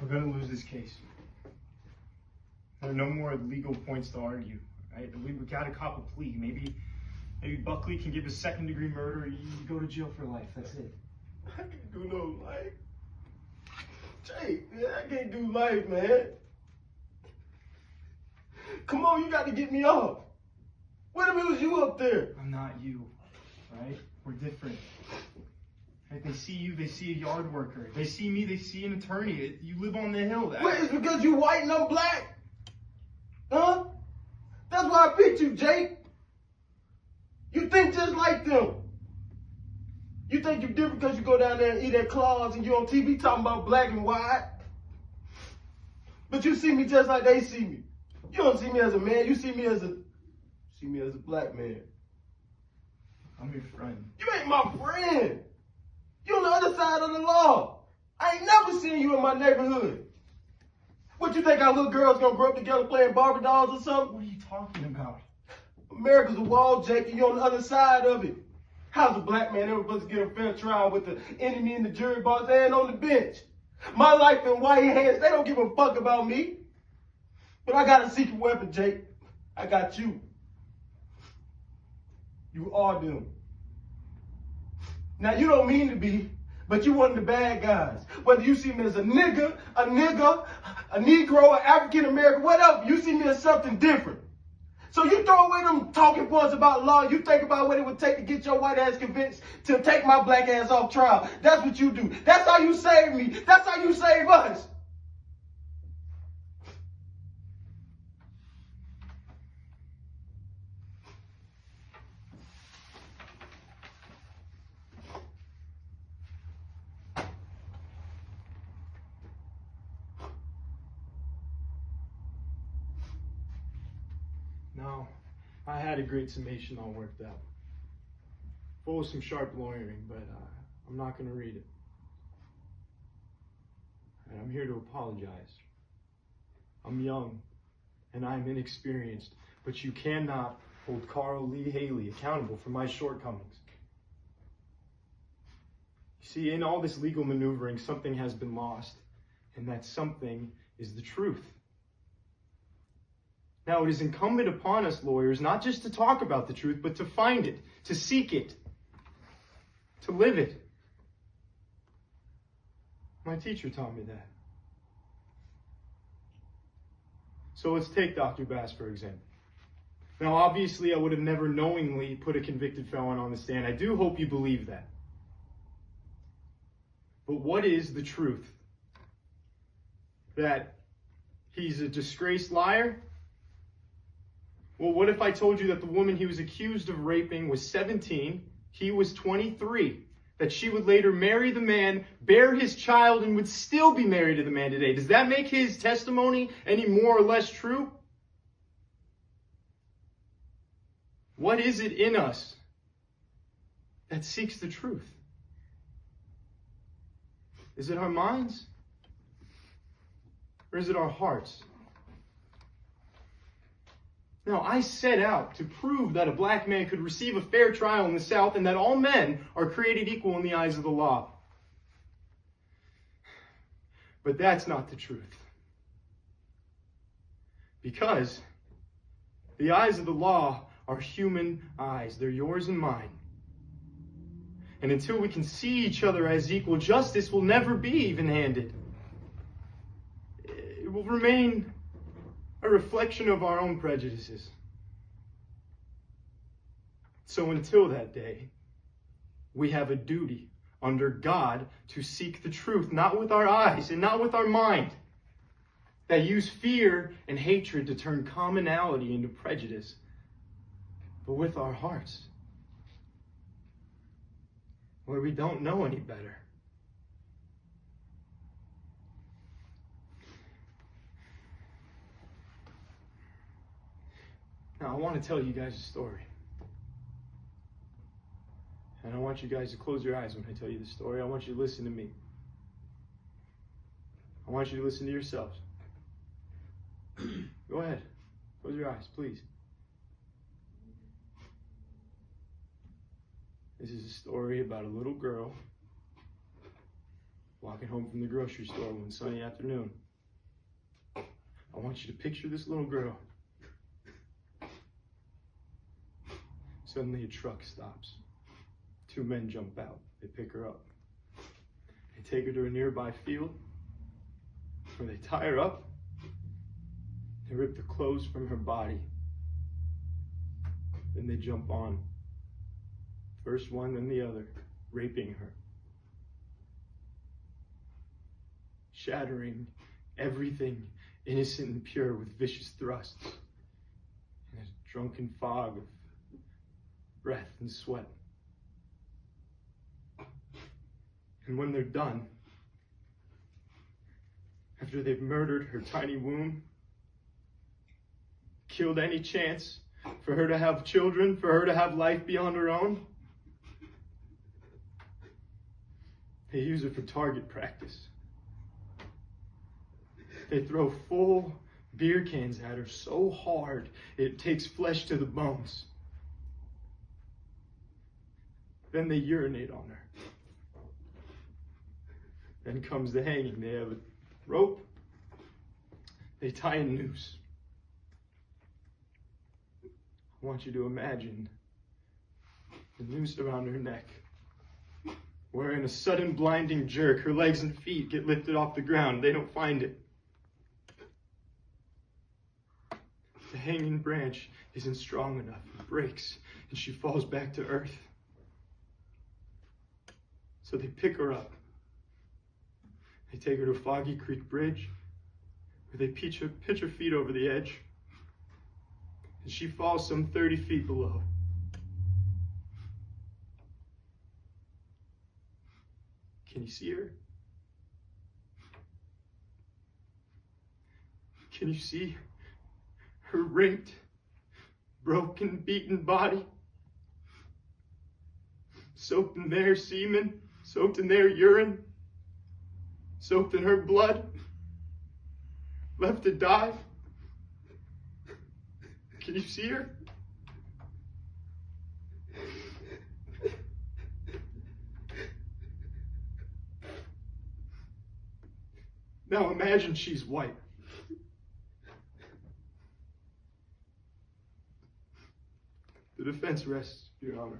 We're going to lose this case. There are no more legal points to argue. Right? We got to cop a plea. Maybe Buckley can give a second-degree murder. You go to jail for life. That's it. I can't do no life. Jake, man, I can't do life, man. Come on, you got to get me off. What if it was you up there? I'm not you, right? We're different. Right? They see you, they see a yard worker. They see me, they see an attorney. You live on the hill. What, it's because you white and I'm black? Huh? That's why I picked you, Jake. You think just like them. You think you're different because you go down there and eat at Claws and you're on TV talking about black and white? But you see me just like they see me. You don't see me as a man, you see me as a black man. I'm your friend. You ain't my friend. You on the other side of the law. I ain't never seen you in my neighborhood. What you think our little girls gonna grow up together playing Barbie dolls or something? What are you talking about? America's a wall, Jake, and you're on the other side of it. How's a black man ever supposed to get a fair trial with the enemy in the jury box and on the bench? My life in white hands, they don't give a fuck about me. But I got a secret weapon, Jake. I got you. You are them. Now, you don't mean to be, but you one of the bad guys. Whether you see me as a nigga, a Negro, an African American, whatever, you see me as something different. So you throw away them talking points about law, you think about what it would take to get your white ass convinced to take my black ass off trial. That's what you do. That's how you save me. That's how you save us. No, I had a great summation all worked out. Full of some sharp lawyering, but I'm not going to read it. And I'm here to apologize. I'm young, and I'm inexperienced, but you cannot hold Carl Lee Haley accountable for my shortcomings. You see, in all this legal maneuvering, something has been lost, and that something is the truth. Now, it is incumbent upon us lawyers not just to talk about the truth, but to find it, to seek it, to live it. My teacher taught me that. So let's take Dr. Bass, for example. Now, obviously, I would have never knowingly put a convicted felon on the stand. I do hope you believe that. But what is the truth? That he's a disgraced liar? Well, what if I told you that the woman he was accused of raping was 17, he was 23, that she would later marry the man, bear his child, and would still be married to the man today? Does that make his testimony any more or less true? What is it in us that seeks the truth? Is it our minds? Or is it our hearts? Now, I set out to prove that a black man could receive a fair trial in the South and that all men are created equal in the eyes of the law. But that's not the truth. Because the eyes of the law are human eyes. They're yours and mine. And until we can see each other as equal, justice will never be even-handed. It will remain a reflection of our own prejudices. So until that day, we have a duty under God to seek the truth, not with our eyes and not with our mind, that use fear and hatred to turn commonality into prejudice, but with our hearts, where we don't know any better. Now, I want to tell you guys a story. And I want you guys to close your eyes when I tell you the story. I want you to listen to me. I want you to listen to yourselves. Go ahead. Close your eyes, please. This is a story about a little girl walking home from the grocery store one sunny afternoon. I want you to picture this little girl. Suddenly a truck stops. Two men jump out. They pick her up. They take her to a nearby field where they tie her up. They rip the clothes from her body. Then they jump on. First one, then the other, raping her. Shattering everything innocent and pure with vicious thrusts. In a drunken fog of breath and sweat. And when they're done, after they've murdered her tiny womb, killed any chance for her to have children, for her to have life beyond her own, they use her for target practice. They throw full beer cans at her so hard it takes flesh to the bones. Then they urinate on her. Then comes the hanging. They have a rope. They tie a noose. I want you to imagine the noose around her neck, where in a sudden blinding jerk, her legs and feet get lifted off the ground. They don't find it. The hanging branch isn't strong enough. It breaks, and she falls back to earth. So they pick her up. They take her to Foggy Creek Bridge, where they pitch her feet over the edge, and she falls some 30 feet below. Can you see her? Can you see her raped, broken, beaten body? Soaked in their semen, soaked in their urine, soaked in her blood, left to die. Can you see her? Now imagine she's white. The defense rests, Your Honor.